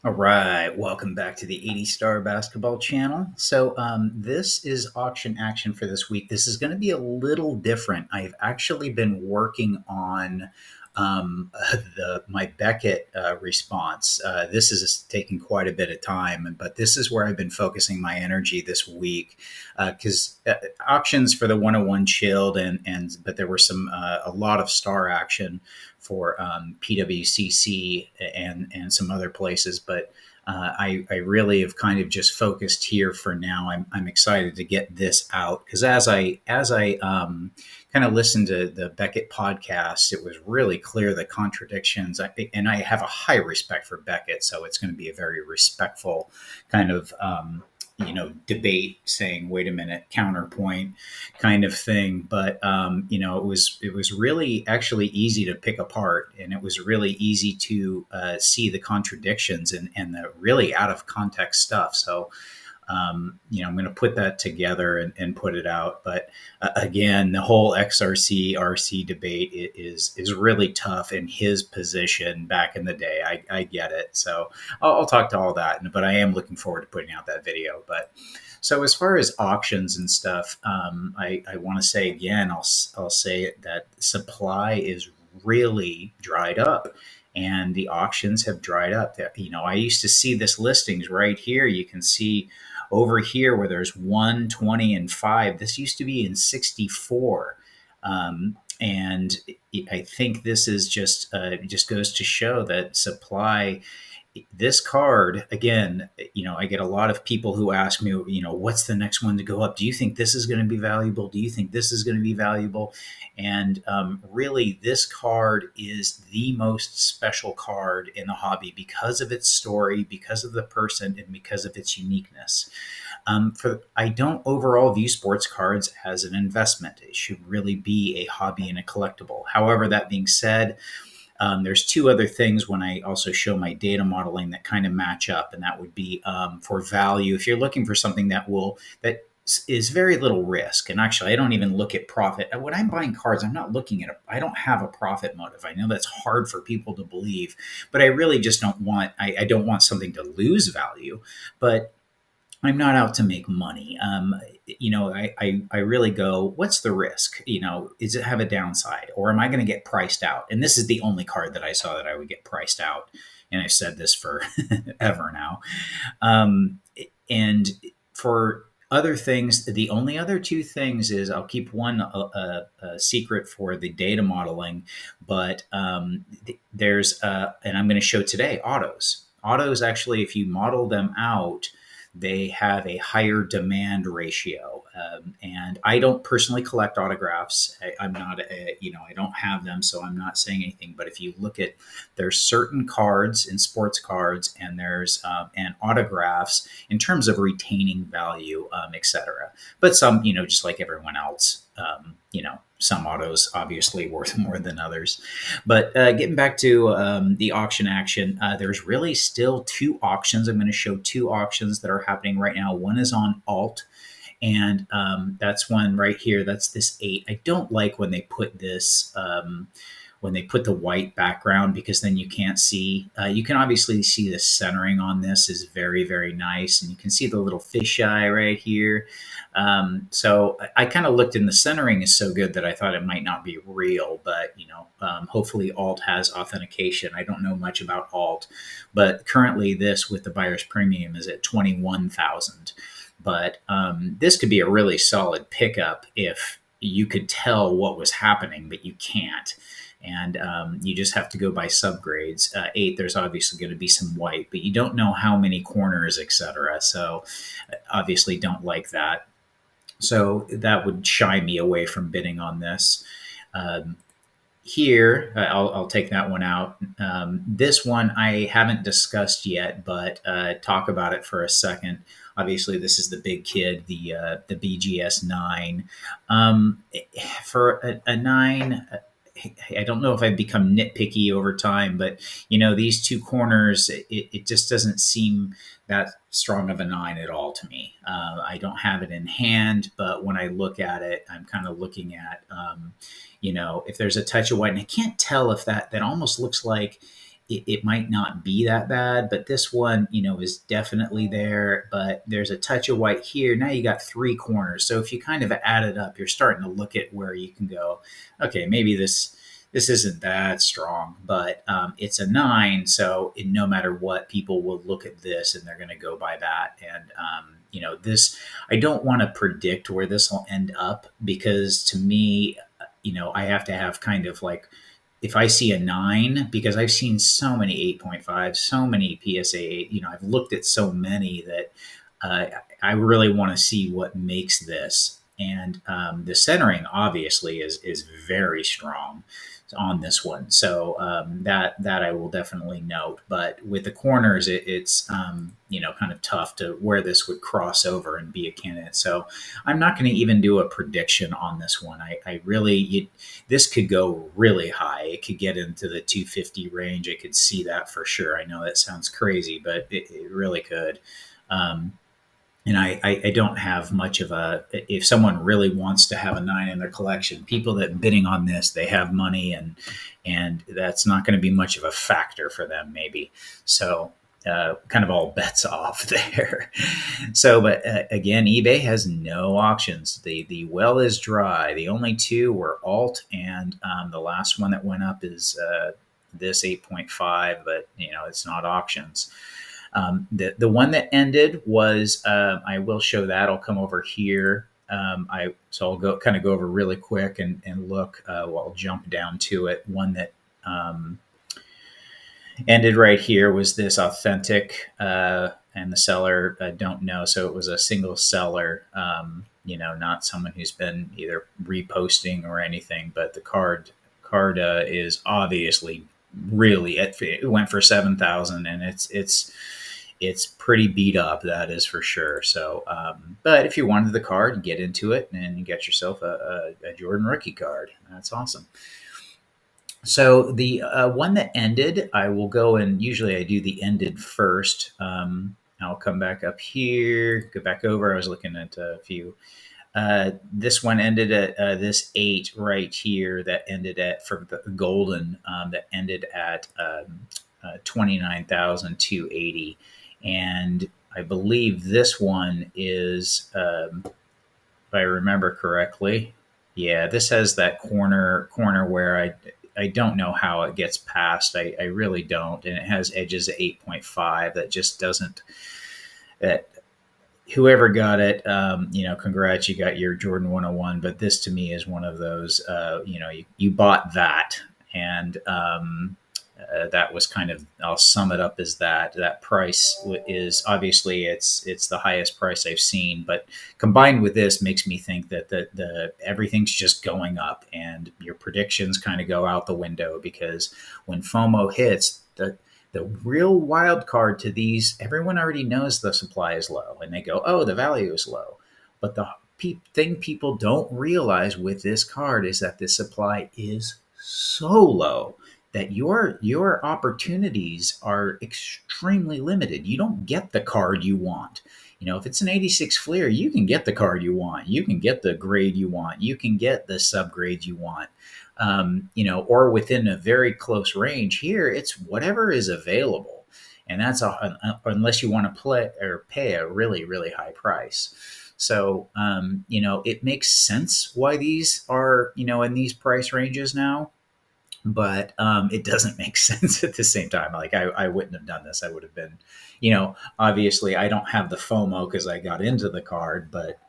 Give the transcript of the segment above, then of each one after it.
All right, welcome back to the 80 Star Basketball Channel. This is auction action for this week. This is going to be a little different. I've actually been working on my Beckett response. This is taking quite a bit of time, but this is where I've been focusing my energy this week because auctions for the 101 chilled, but there were a lot of star action for PWCC and some other places. But I really have kind of just focused here for now. I'm excited to get this out because as I kind of listened to the Beckett podcast, it was really clear the contradictions. And I have a high respect for Beckett, so it's going to be a very respectful kind of debate, saying, "Wait a minute, counterpoint," kind of thing. But it was really actually easy to pick apart, and it was really easy to see the contradictions and the really out of context stuff. So I'm going to put that together and put it out. But again, the whole XRC RC debate is really tough in his position back in the day. I get it. So I'll talk to all that, but I am looking forward to putting out that video. But so as far as auctions and stuff, I want to say again, I'll say it, that supply is really dried up. And the auctions have dried up. I used to see this listings right here. You can see over here where there's 120 and 5. This used to be in 64. And I think this is just goes to show that supply. This card again, I get a lot of people who ask me, what's the next one to go up? Do you think this is going to be valuable? Do you think this is going to be valuable? And really, this card is the most special card in the hobby because of its story, because of the person, and because of its uniqueness. I don't overall view sports cards as an investment. It should really be a hobby and a collectible. However, that being said, there's two other things when I also show my data modeling that kind of match up, and that would be for value. If you're looking for something that is very little risk, and actually, I don't even look at profit. When I'm buying cards, I'm not looking at I don't have a profit motive. I know that's hard for people to believe, but I really just don't want. I don't want something to lose value, but I'm not out to make money. I really go, what's the risk? Is it have a downside, or am I going to get priced out? And this is the only card that I saw that I would get priced out. And I've said this for ever now. And for other things, the only other two things is I'll keep one a secret for the data modeling, but there's, and I'm going to show today, autos. Autos, actually, if you model them out, they have a higher demand ratio. And I don't personally collect autographs. I'm not, I don't have them, so I'm not saying anything. But if you look at, there's certain cards in sports cards, and there's and autographs in terms of retaining value, etc. But some, just like everyone else, some autos obviously worth more than others. But getting back to the auction action, there's really still two auctions. I'm going to show two auctions that are happening right now. One is on alt, and that's one right here. That's this 8. I don't like when they put this. When they put the white background, because then you can't see. You can obviously see the centering on this is very, very nice, and you can see the little fisheye right here. So I kind of looked, and the centering is so good that I thought it might not be real, but hopefully alt has authentication. I don't know much about alt, but currently this with the buyer's premium is at 21,000. But this could be a really solid pickup if you could tell what was happening, but you can't. And you just have to go by subgrades. 8, there's obviously going to be some white, but you don't know how many corners, etc. So obviously don't like that. So that would shy me away from bidding on this. Here, I'll take that one out. This one I haven't discussed yet, but talk about it for a second. Obviously, this is the big kid, the BGS 9. For a 9, I don't know if I've become nitpicky over time, but these two corners, it just doesn't seem that strong of a 9 at all to me. I don't have it in hand, but when I look at it, I'm kind of looking at, if there's a touch of white, and I can't tell if that almost looks like it might not be that bad, but this one, is definitely there. But there's a touch of white here. Now you got three corners. So if you kind of add it up, you're starting to look at where you can go, okay, maybe this isn't that strong, but it's a nine. So no matter what, people will look at this and they're going to go by that. And this, I don't want to predict where this will end up, because to me, I have to have kind of like, if I see a nine, because I've seen so many 8.5, so many PSA 8, I've looked at so many that I really want to see what makes this. And the centering obviously is very strong on this one. So that I will definitely note. But with the corners, it's kind of tough to where this would cross over and be a candidate. So I'm not going to even do a prediction on this one. I really, this could go really high. It could get into the 250 range. I could see that for sure. I know that sounds crazy, but it really could. Um, and I don't have much of a, if someone really wants to have a nine in their collection, people that bidding on this, they have money, and that's not going to be much of a factor for them, maybe. So kind of all bets off there. So, but again, eBay has no auctions. The well is dry. The only two were alt, and the last one that went up is this 8.5, but it's not auctions. The one that ended was, I will show that. I'll come over here. So I'll go over really quick and look. I'll jump down to it. One that ended right here was this authentic, and the seller, don't know. So it was a single seller. Not someone who's been either reposting or anything. But the card is obviously really, it went for 7,000, and it's pretty beat up, that is for sure. So, but if you wanted the card, get into it and you get yourself a Jordan rookie card. That's awesome. So the one that ended, I will go, and usually I do the ended first. I'll come back up here, go back over. I was looking at a few. This one ended at this 8 right here, that ended at, for the golden, that ended at 29,280. And I believe this one is, if I remember correctly, yeah, this has that corner where I don't know how it gets past. I really don't. And it has edges at 8.5. That just doesn't, that whoever got it, congrats, you got your Jordan 101. But this to me is one of those, you bought that, and that was kind of, I'll sum it up as that price is, obviously it's the highest price I've seen, but combined with this makes me think that the everything's just going up, and your predictions kind of go out the window, because when FOMO hits, the real wild card to these, everyone already knows the supply is low, and they go, oh, the value is low. But the thing people don't realize with this card is that the supply is so low that your opportunities are extremely limited. You don't get the card you want. If it's an 86 Fleer, you can get the card you want. You can get the grade you want. You can get the subgrades you want. Or within a very close range. Here, it's whatever is available, and that's unless you want to play or pay a really, really high price. So, it makes sense why these are, in these price ranges now, but it doesn't make sense at the same time. Like I wouldn't have done this. I would have been, obviously I don't have the FOMO because I got into the card, but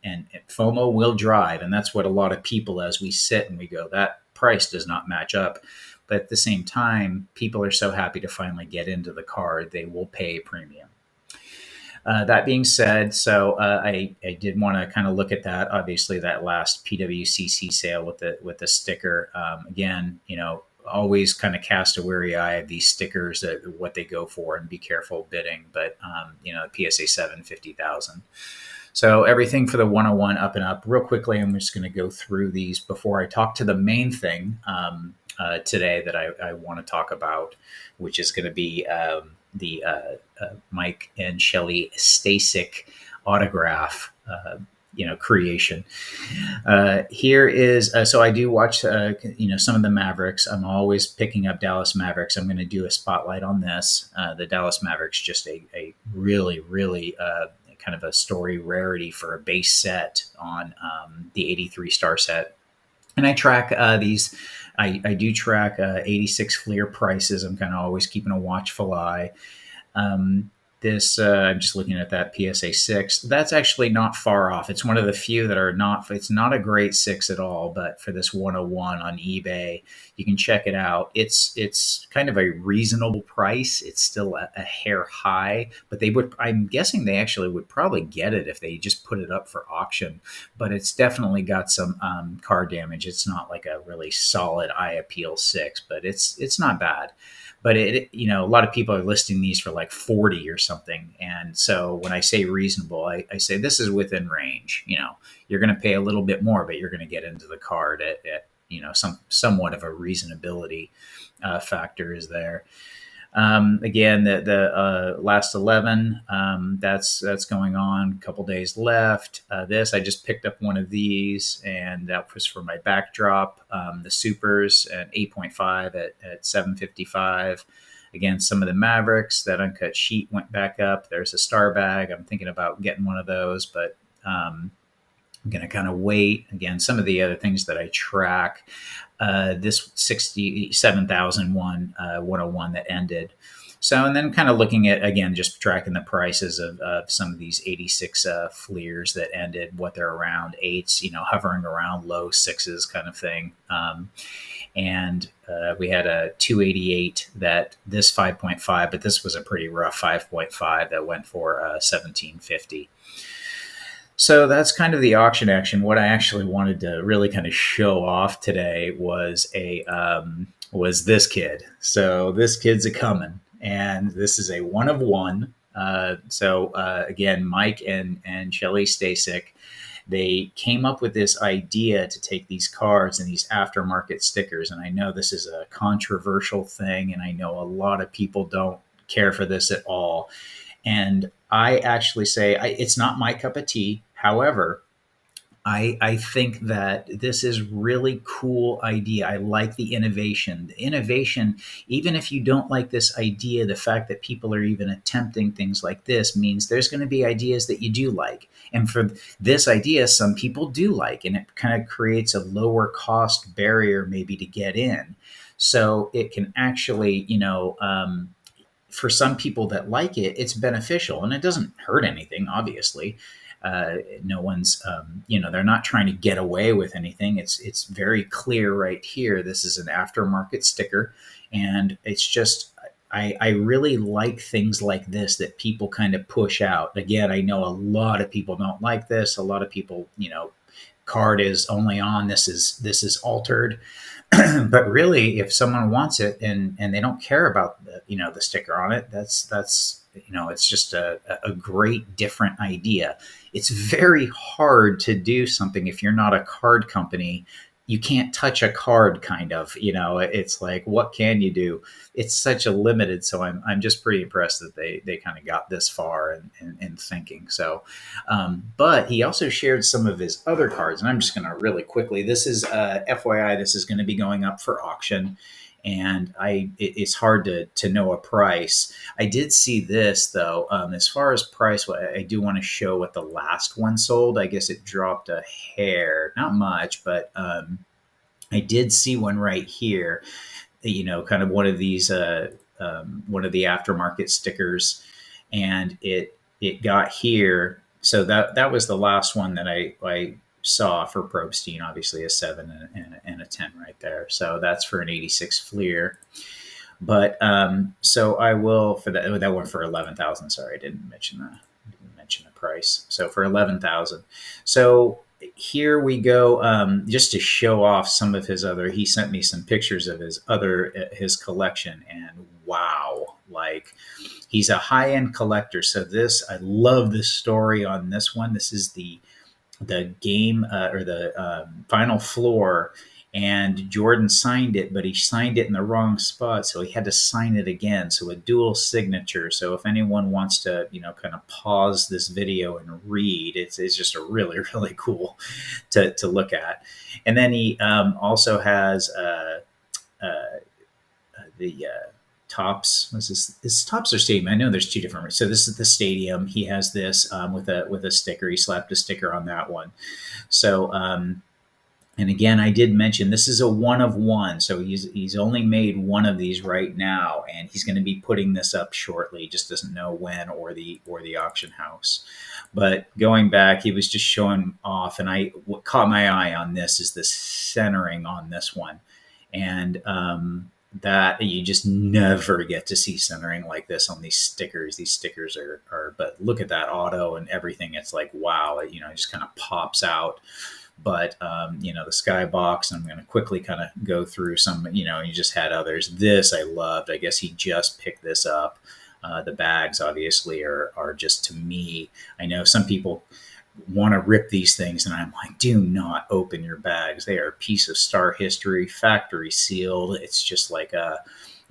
and FOMO will drive, and that's what a lot of people, as we sit and we go, that price does not match up. But at the same time, people are so happy to finally get into the card, they will pay a premium. That being said, so I did want to kind of look at that. Obviously, that last PWCC sale with the sticker. Again, always kind of cast a wary eye of these stickers, what they go for, and be careful bidding. But PSA 7, 50,000. So everything for the 101 up and up. Real quickly, I'm just going to go through these before I talk to the main thing today that I want to talk about, which is going to be the Mike and Shelley Stasic autograph. creation. Here is so I do watch some of the Mavericks. I'm always picking up Dallas Mavericks. I'm going to do a spotlight on this. The Dallas Mavericks, just a really really kind of a story rarity for a base set on the 83 star set. And I track these. I do track 86 Fleer prices. I'm kind of always keeping a watchful eye. Um, I'm just looking at that PSA 6. That's actually not far off. It's one of the few that are not, it's not a great 6 at all, but for this 101 on eBay, you can check it out. It's kind of a reasonable price. It's still a hair high, but I'm guessing they actually would probably get it if they just put it up for auction. But it's definitely got some car damage. It's not like a really solid eye appeal 6, but it's not bad. But a lot of people are listing these for like 40 or something. And so when I say reasonable, I say this is within range. You're going to pay a little bit more, but you're going to get into the card at somewhat of a reasonability factor is there. Again, the last 11, that's going on. A couple days left. I just picked up one of these, and that was for my backdrop. The Supers at 8.5 at 755. Again, some of the Mavericks, that uncut sheet went back up. There's a Star Bag. I'm thinking about getting one of those, but I'm going to kind of wait. Again, some of the other things that I track, this 67,001 101 that ended. So, and then kind of looking at, again, just tracking the prices of some of these 86 Fleers that ended, what they're around, eights, hovering around low sixes kind of thing. And we had a 288 that this 5.5, but this was a pretty rough 5.5 that went for 1750. So that's kind of the auction action. What I actually wanted to really kind of show off today was was this kid. So this kid's a coming, and this is a one of one. Again, Mike and Shelly Stasek, they came up with this idea to take these cards and these aftermarket stickers. And I know this is a controversial thing, and I know a lot of people don't care for this at all. And I actually say it's not my cup of tea. However, I think that this is really cool idea. I like the innovation. The innovation, even if you don't like this idea, the fact that people are even attempting things like this means there's going to be ideas that you do like. And for this idea, some people do like, and it kind of creates a lower cost barrier maybe to get in. So it can actually, for some people that like it, it's beneficial, and it doesn't hurt anything, obviously. No one's, they're not trying to get away with anything. It's very clear right here. This is an aftermarket sticker, and it's just, I really like things like this that people kind of push out. Again, I know a lot of people don't like this. A lot of people, card is only on, this is altered. But really, if someone wants it and they don't care about the sticker on it, that's it's just a great different idea. It's very hard to do something if you're not a card company. You can't touch a card, kind of. It's like, what can you do? It's such a limited. So I'm just pretty impressed that they kind of got this far in thinking. So, but he also shared some of his other cards, and I'm just going to really quickly. This is FYI. This is going to be going up for auction, and it's hard to know a price. I did see this though. As far as price, I do want to show what the last one sold. I guess it dropped a hair, not much, but I did see one right here. Kind of one of these, one of the aftermarket stickers, and it got here. So that was the last one that I saw for Probstein, obviously a 7 and a 10 right there. So that's for an 86 Fleer. But so I will, for that one for 11,000. Sorry, I didn't mention the price. So for 11,000. So here we go. Just to show off some of his other, he sent me some pictures of his collection, and wow, like, he's a high-end collector. So I love this story on this one. This is the game or the final floor and Jordan signed it, but he signed it in the wrong spot, so he had to sign it again. So a dual signature. So if anyone wants to, kind of pause this video and read, it's just a really really cool to look at. And then he also has the Tops. Was this? Is Tops or Stadium? I know there's two different. So this is the Stadium. He has this with a sticker. He slapped a sticker on that one. So and again, I did mention this is a one of one, so he's only made one of these right now, and he's going to be putting this up shortly. Just doesn't know when or the auction house. But going back, he was just showing off, and what caught my eye on this is the centering on this one, and that you just never get to see centering like this on these stickers. These stickers are but look at that auto and everything. It's like wow, it just kind of pops out. But the skybox, I'm going to quickly kind of go through some. You just had others. This I loved. I guess he just picked this up. The bags obviously are just, to me, I know some people want to rip these things, and I'm like, do not open your bags. They are a piece of star history, factory sealed. It's just like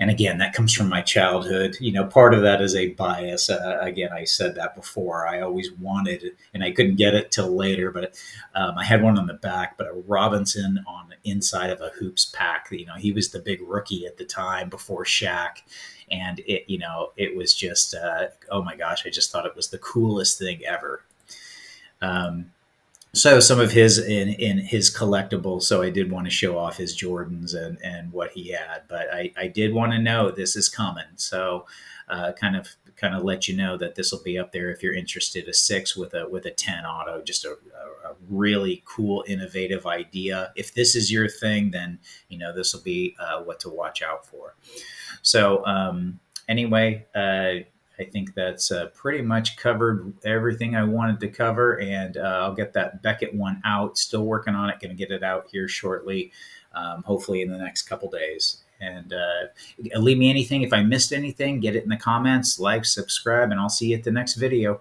and again, that comes from my childhood. Part of that is a bias. Again, I said that before. I always wanted, and I couldn't get it till later, but I had one on the back, but a Robinson on the inside of a hoops pack. He was the big rookie at the time before Shaq. And it was just, oh my gosh, I just thought it was the coolest thing ever. So some of his in his collectibles. So I did want to show off his Jordans and what he had, but I did want to know this is coming. So kind of let you know that this will be up there if you're interested. A 6 with a 10 auto, just a really cool, innovative idea. If this is your thing, then this will be what to watch out for. So anyway. I think that's pretty much covered everything I wanted to cover, and I'll get that Beckett one out. Still working on it. Going to get it out here shortly, hopefully in the next couple days. And leave me anything. If I missed anything, get it in the comments, like, subscribe, and I'll see you at the next video.